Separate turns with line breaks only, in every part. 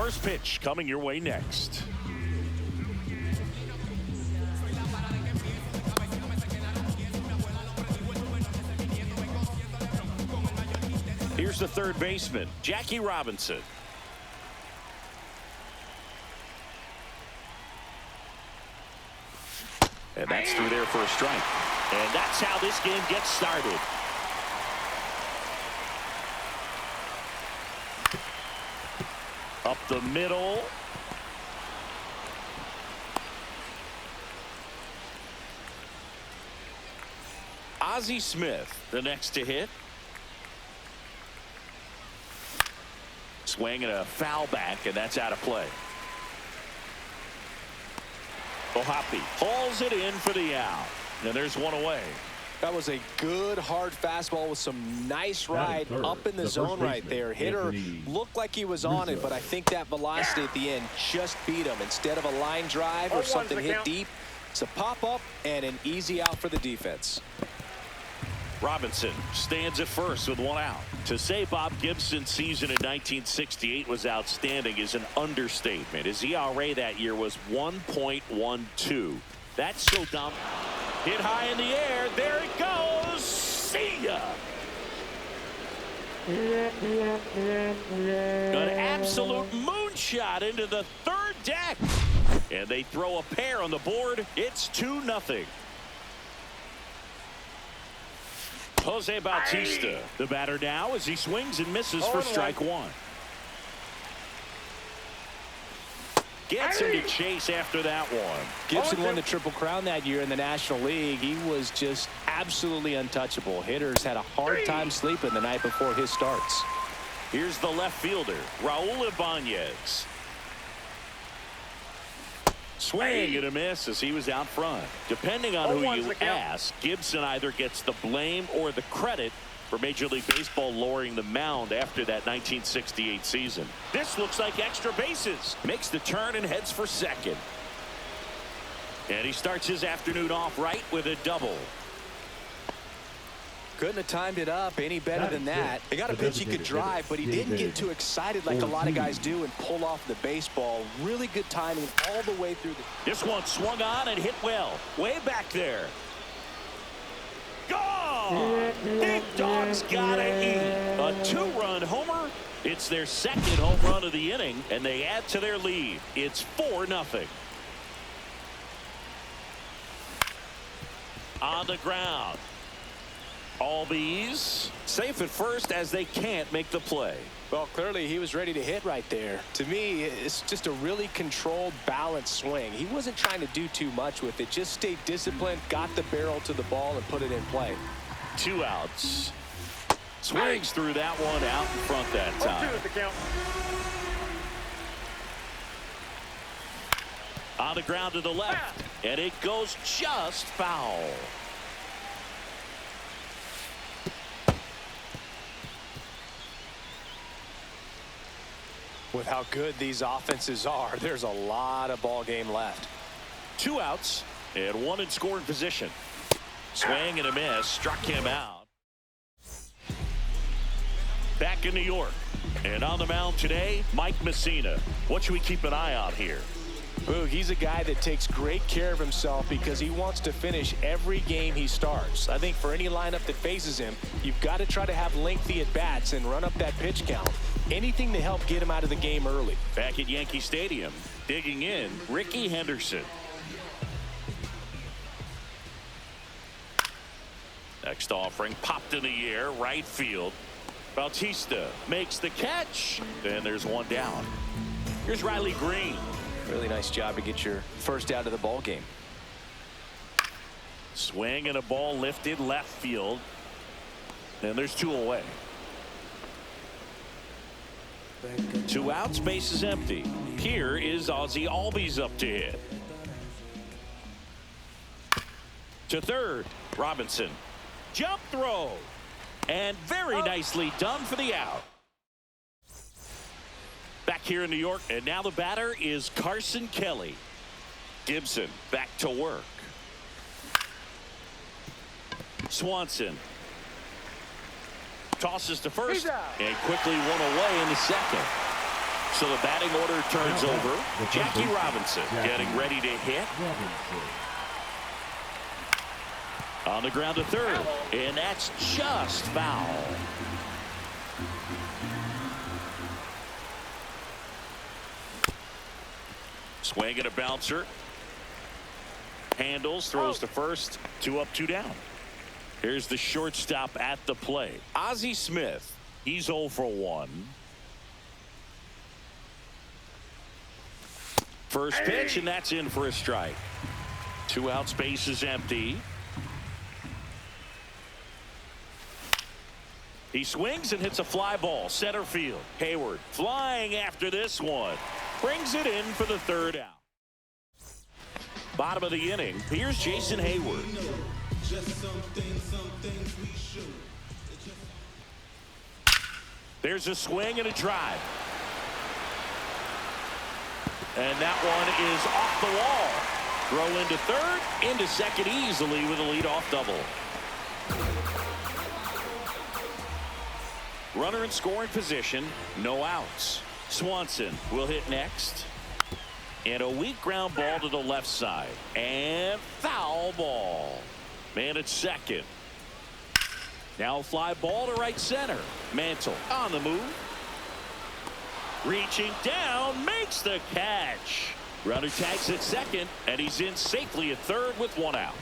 first pitch coming your way next. Here's the third baseman, Jackie Robinson. And that's through there for a strike. And that's how this game gets started. Up the middle. Ozzie Smith, the next to hit. Swing and a foul back, and that's out of play. Ohapi hauls it in for the out. And there's one away.
That was a good hard fastball with some nice ride up in the zone right there. Hitter looked like he was on it, but I think that velocity at the end just beat him. Instead of a line drive or something hit deep, it's a pop up and an easy out for the defense.
Robinson stands at first with one out. To say Bob Gibson's season in 1968 was outstanding is an understatement. His ERA that year was 1.12. That's so dumb. Hit high in the air. There it goes. See ya. An absolute moonshot into the third deck. And they throw a pair on the board. It's 2-0. Jose Bautista, the batter now as he swings and misses for strike one. Gets him to chase after that one.
Gibson won the Triple Crown that year in the National League. He was just absolutely untouchable. Hitters had a hard time sleeping the night before his starts.
Here's the left fielder, Raul Ibanez. Swing and a miss as he was out front. Depending on who you ask, Gibson either gets the blame or the credit for Major League Baseball lowering the mound after that 1968 season. This looks like extra bases. Makes the turn and heads for second. And he starts his afternoon off right with a double.
Couldn't have timed it up any better than that. They got a pitch he could drive, but he didn't get too excited like a lot of guys do and pull off the baseball. Really good timing all the way through.
This one swung on and hit well. Way back there. Gone! Big Dog's gotta eat. A two-run homer. It's their second home run of the inning, and they add to their lead. It's 4-0. On the ground. Albies safe at first as they can't make the play.
Well, clearly he was ready to hit right there. To me, it's just a really controlled, balanced swing. He wasn't trying to do too much with it. Just stayed disciplined, got the barrel to the ball, and put it in play.
2 outs. Swings through that one out in front that time. On the ground to the left, and it goes just foul.
With how good these offenses are, there's a lot of ball game left.
2 outs and 1 in scoring position. Swing and a miss, struck him out. Back in New York, and on the mound today, Mike Messina. What should we keep an eye on here?
Boog, he's a guy that takes great care of himself because he wants to finish every game he starts. I think for any lineup that faces him, you've got to try to have lengthy at-bats and run up that pitch count. Anything to help get him out of the game early.
Back at Yankee Stadium, digging in, Ricky Henderson. Next offering, popped in the air, right field. Bautista makes the catch. Then there's one down. Here's Riley Green.
Really nice job to get your first out of the ball game.
Swing and a ball lifted left field. And there's 2 away. 2 outs, base is empty. Here is Ozzie Albies up to hit. To third, Robinson. Jump throw. And very nicely done for the out. Back here in New York, and now the batter is Carson Kelly. Gibson back to work. Swanson tosses to first and quickly one away in the second. So the batting order turns over. Jackie Robinson getting ready to hit. On the ground to third. And that's just foul. Swing and a bouncer. Handles, throws to first. 2 up, 2 down. Here's the shortstop at the plate. Ozzie Smith. He's 0 for 1. First pitch, and that's in for a strike. 2 outs, base is empty. He swings and hits a fly ball. Center field. Hayward flying after this one. Brings it in for the 3rd out. Bottom of the inning. Here's Jason Hayward. There's a swing and a drive. And that one is off the wall. Throw into third, into second easily with a leadoff double. Runner in scoring position, no outs. Swanson will hit next. And a weak ground ball to the left side. And foul ball. Man at second. Now a fly ball to right center. Mantle on the move. Reaching down, makes the catch. Runner tags at second, and he's in safely at third with 1 out.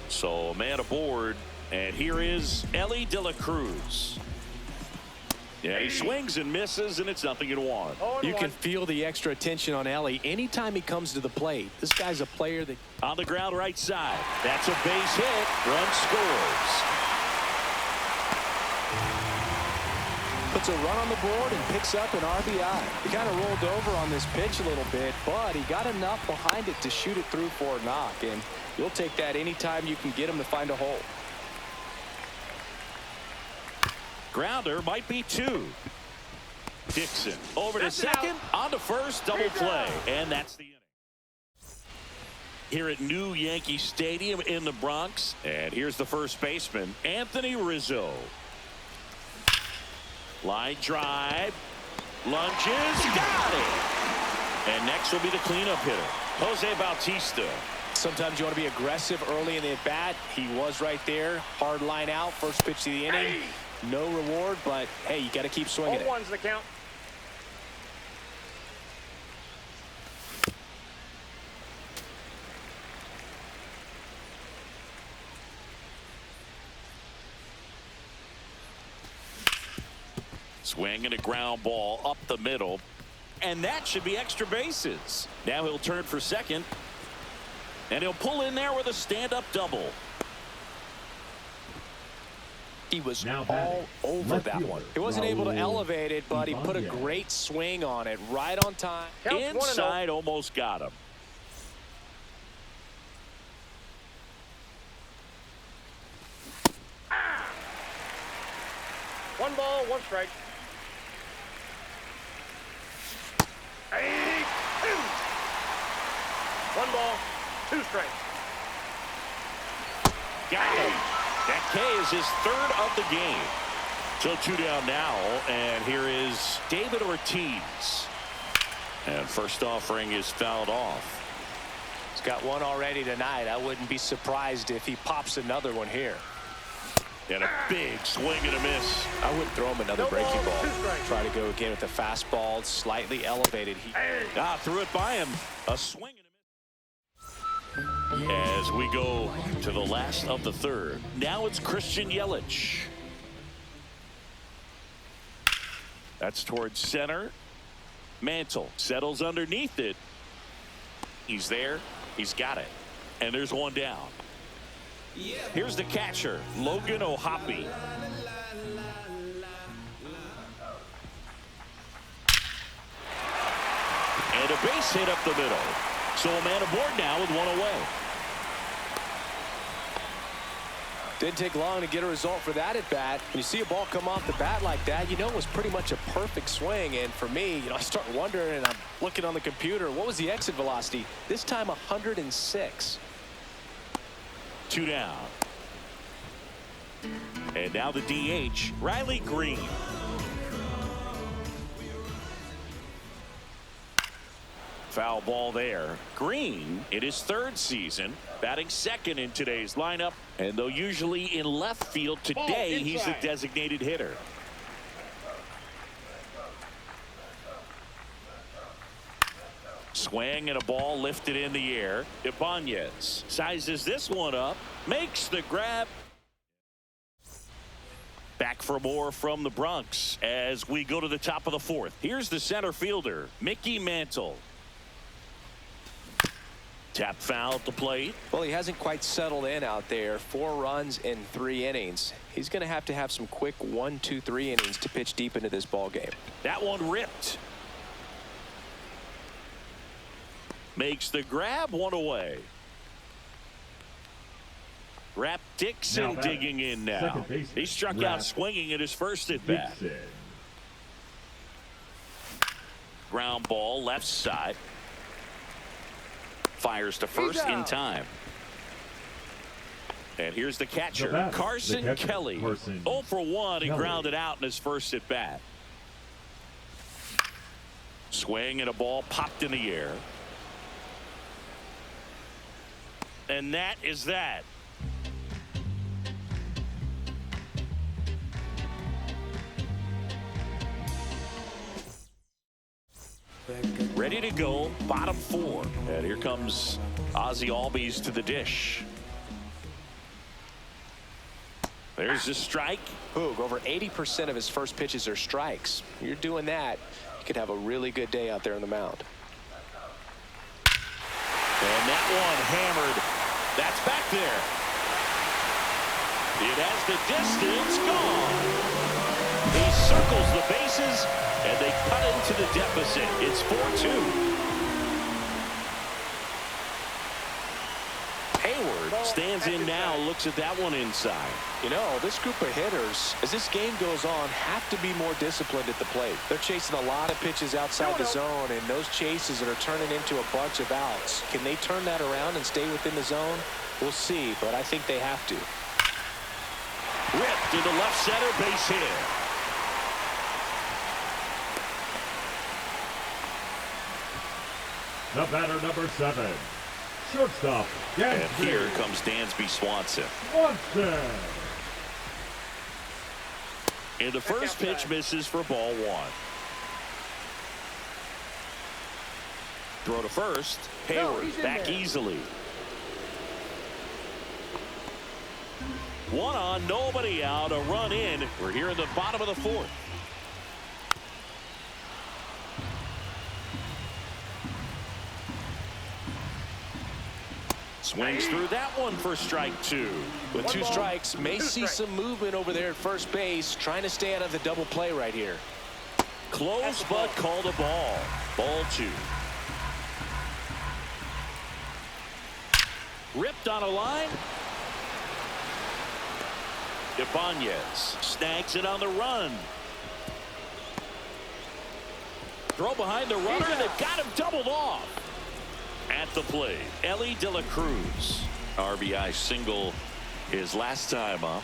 So a man aboard, and here is Elly De La Cruz. Yeah, he swings and misses, and it's 0-1.
You can feel the extra attention on Elly anytime he comes to the plate. This guy's a player that...
On the ground right side. That's a base hit. Run scores.
Puts a run on the board and picks up an RBI. He kind of rolled over on this pitch a little bit, but he got enough behind it to shoot it through for a knock, and you'll take that anytime you can get him to find a hole.
Grounder might be 2. Dixon over to second, on to first, double play, and that's the inning. Here at New Yankee Stadium in the Bronx, and here's the first baseman, Anthony Rizzo. Line drive, lunges, got it. And next will be the cleanup hitter, Jose Bautista.
Sometimes you want to be aggressive early in the at-bat. He was right there. Hard line out, first pitch to the inning. No reward, but hey, you got to keep swinging it.
0-1's the count.
Swing and a ground ball up the middle, and that should be extra bases. Now he'll turn for second, and he'll pull in there with a stand-up double.
He was all over that one. He wasn't able to elevate it, but he put a great swing on it right on time.
Inside, almost got him.
One ball, 1 strike. 1 ball, 2 strikes.
Got him. That K is his 3rd of the game. So 2 down now, and here is David Ortiz. And first offering is fouled off.
He's got 1 already tonight. I wouldn't be surprised if he pops another one here.
And a big swing and a miss.
I wouldn't throw him another breaking ball. Try to go again with the fastball, slightly elevated. He
threw it by him. A swing and a miss. As we go to the last of the 3rd. Now it's Christian Yelich. That's towards center. Mantle settles underneath it. He's there. He's got it. And there's 1 down. Here's the catcher, Logan O'Hoppe. And a base hit up the middle. So a man aboard now with 1 away.
Didn't take long to get a result for that at bat. When you see a ball come off the bat like that, you know it was pretty much a perfect swing. And for me, I start wondering, and I'm looking on the computer, what was the exit velocity? This time 106.
2 down. And now the DH, Riley Green. Foul ball there. Green in his third season, batting second in today's lineup, and though usually in left field, today he's a designated hitter. Swing and a ball lifted in the air. Ibanez sizes this one up, makes the grab. Back for more from the Bronx as we go to the top of the fourth. Here's the center fielder, Mickey Mantle. Tap foul at the plate.
Well, he hasn't quite settled in out there. 4 runs in 3 innings. He's going to have some quick 1, 2, 3 innings to pitch deep into this ball game.
That one ripped. Makes the grab, one away. Rap Dixon digging in now. He struck out swinging at his first at bat. Ground ball left side. Fires to first in time. And here's the catcher, Carson Kelly. 0 for 1. He grounded out in his first at bat. Swing and a ball popped in the air. And that is that. Ready to go, bottom 4. And here comes Ozzie Albies to the dish. There's a strike.
Boog, over 80% of his first pitches are strikes. You're doing that, you could have a really good day out there on the mound.
And that one hammered. That's back there. It has the distance gone. He circles the bases, and they cut into the deficit. It's 4-2. Hayward stands in now, looks at that one inside.
You know, this group of hitters, as this game goes on, have to be more disciplined at the plate. They're chasing a lot of pitches outside the zone, and those chases that are turning into a bunch of outs. Can they turn that around and stay within the zone? We'll see, but I think they have to.
Ripped into left center, base hit.
The batter, number 7, shortstop, Dansby.
And here comes Dansby Swanson. And the first pitch misses for ball 1. Throw to first. Hayward back easily. 1 on, nobody out, a run in. We're here in the bottom of the 4th. Swings through that one for strike 2.
With 2 strikes, may see some movement over there at first base, trying to stay out of the double play right here.
Close, but called a ball. Ball 2. Ripped on a line. Ibanez snags it on the run. Throw behind the runner, and they've got him doubled off. At the plate, Ellie De La Cruz. RBI single his last time up.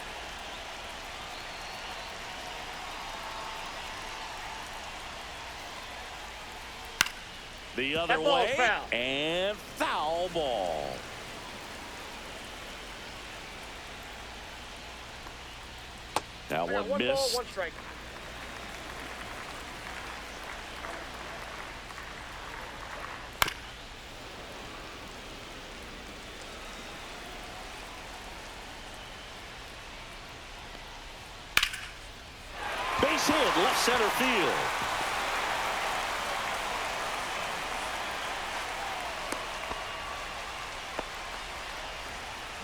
The other way,
foul.
And foul ball. Now one
One
missed.
ball, 1 strike.
Base hit, left center field.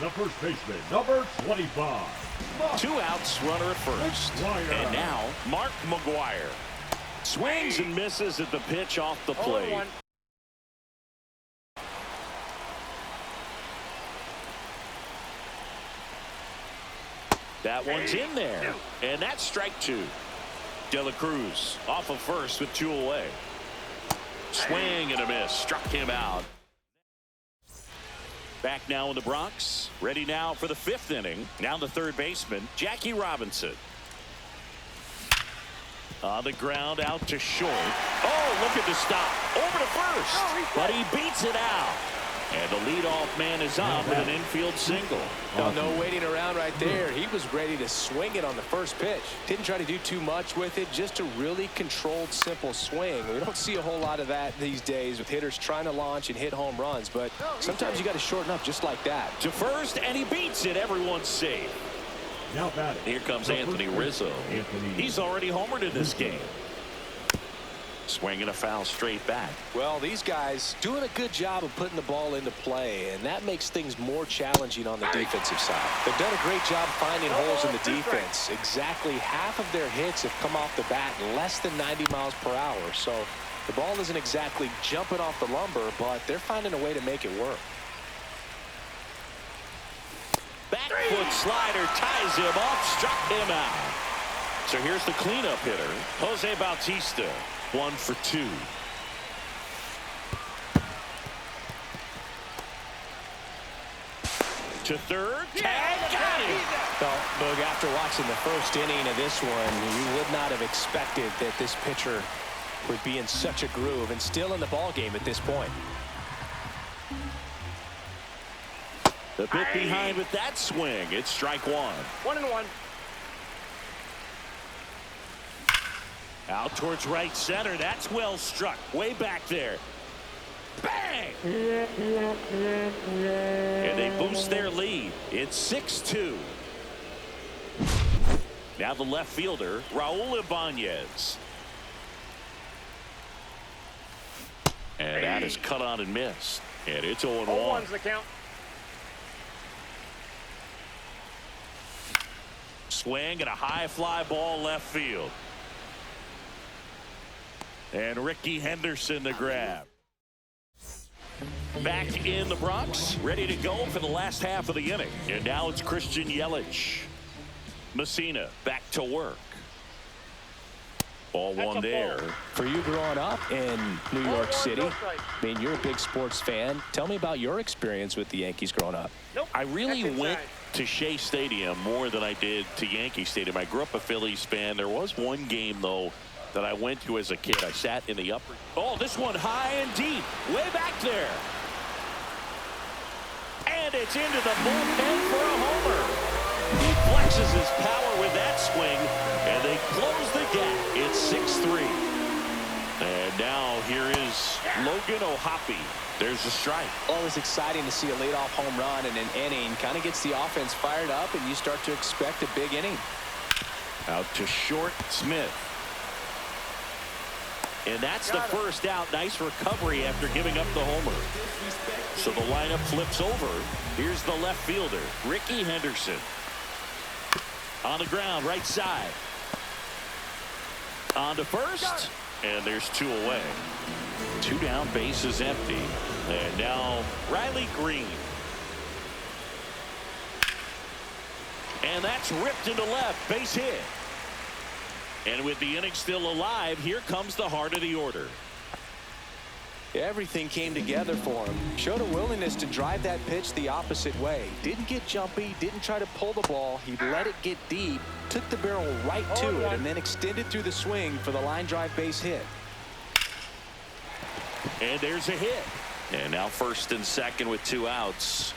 The first baseman, number 25.
2 outs, runner at first. And now, Mark McGwire. Swings and misses at the pitch off the plate.
0-1.
That one's in there. And that's strike 2. De La Cruz off of first with 2 away. Swing and a miss. Struck him out. Back now in the Bronx. Ready now for the 5th inning. Now the third baseman, Jackie Robinson. On the ground, out to short. Oh, look at the stop. over to first, but he beats it out. And the leadoff man is on with an infield single.
No waiting around right there. He was ready to swing it on the first pitch. Didn't try to do too much with it. Just a really controlled, simple swing. We don't see a whole lot of that these days with hitters trying to launch and hit home runs. But sometimes you got to shorten up just like that.
To first, and he beats it. Everyone's safe.
Now batting.
Here comes Anthony Rizzo. He's already homered in this game. Swinging a foul straight back.
Well, these guys doing a good job of putting the ball into play, and that makes things more challenging on the defensive side. They've done a great job finding holes in the defense. Exactly half of their hits have come off the bat less than 90 miles per hour. So the ball isn't exactly jumping off the lumber, but they're finding a way to make it work.
Back foot slider ties him off, struck him out. So here's the cleanup hitter, Jose Bautista. 1 for 2. To third, tag, got him.
Well, Boog, after watching the first inning of this one, you would not have expected that this pitcher would be in such a groove and still in the ball game at this point.
The bit behind with that swing. It's strike 1.
1-1.
Out towards right center. That's well struck. Way back there. Bang! And they boost their lead. It's 6-2. Now the left fielder, Raul Ibanez. And that is cut on and missed. And it's 0-1.
0-1's the count.
Swing and a high fly ball left field. And Ricky Henderson the grab. Back in the Bronx, ready to go for the last half of the inning. And now it's Christian Yelich. Messina back to work. Ball one there.
For you growing up in New York City, I mean, you're a big sports fan. Tell me about your experience with the Yankees growing up.
I really went to Shea Stadium more than I did to Yankee Stadium. I grew up a Phillies fan. There was one game, though, that I went to as a kid. I sat in the upper. Oh, this one high and deep. Way back there. And it's into the bullpen for a homer. He flexes his power with that swing, and they close the gap. It's 6-3. And now here is Logan O'Hoppe. There's a strike.
Always exciting to see a leadoff home run in an inning. Kind of gets the offense fired up, and you start to expect a big inning.
Out to short, Smith. And that's the first out. Nice recovery after giving up the homer. So the lineup flips over. Here's the left fielder, Ricky Henderson. On the ground, right side. On to first. And there's 2 away. 2 down, base is empty. And now Riley Green. And that's ripped into left, base hit. And with the inning still alive, here comes the heart of the order.
Everything came together for him. Showed a willingness to drive that pitch the opposite way. Didn't get jumpy, didn't try to pull the ball. He let it get deep, took the barrel right to it, and then extended through the swing for the line drive base hit.
And there's a hit. And now first and second with 2 outs.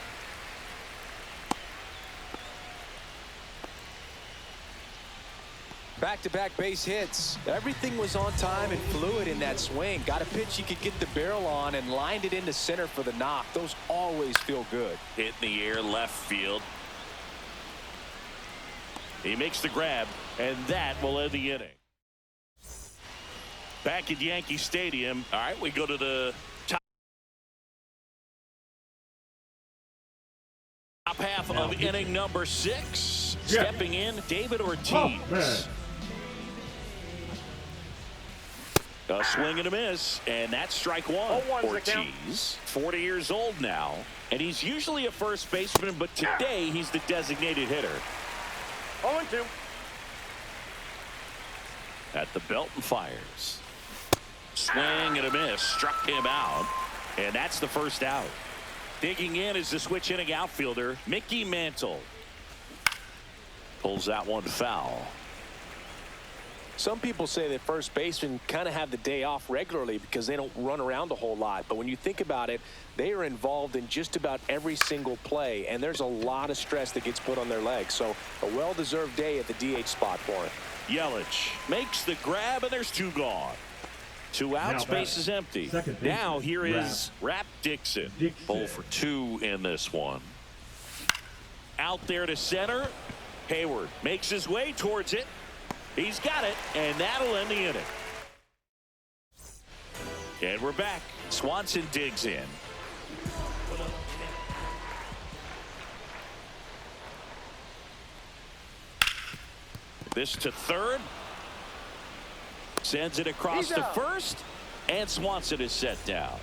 Back-to-back base hits. Everything was on time and fluid in that swing. Got a pitch he could get the barrel on and lined it into center for the knock. Those always feel good.
Hit in the air, left field. He makes the grab, and that will end the inning. Back at Yankee Stadium. All right, we go to the top half of inning number 6. Stepping in, David Ortiz. A swing and a miss, and that's strike 1. Ortiz, 40 years old now, and he's usually a first baseman, but today he's the designated hitter.
0-2.
At the belt and fires. Swing and a miss, struck him out, and that's the first out. Digging in is the switch inning outfielder, Mickey Mantle. Pulls that one foul.
Some people say that first basemen kind of have the day off regularly because they don't run around a whole lot. But when you think about it, they are involved in just about every single play, and there's a lot of stress that gets put on their legs. So a well-deserved day at the DH spot for him.
Yelich makes the grab, and there's 2 gone. 2 out, space is empty. Now here is Rap Dixon. 0 for 2 in this one. Out there to center. Hayward makes his way towards it. He's got it, and that'll end the inning. And we're back. Swanson digs in. This to third. Sends it across to first, and Swanson is set down.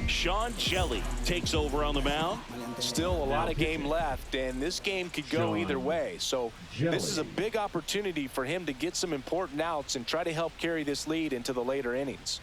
Sean Shelley takes over on the mound.
Still a lot of game left, and this game could go either way. So this is a big opportunity for him to get some important outs and try to help carry this lead into the later innings.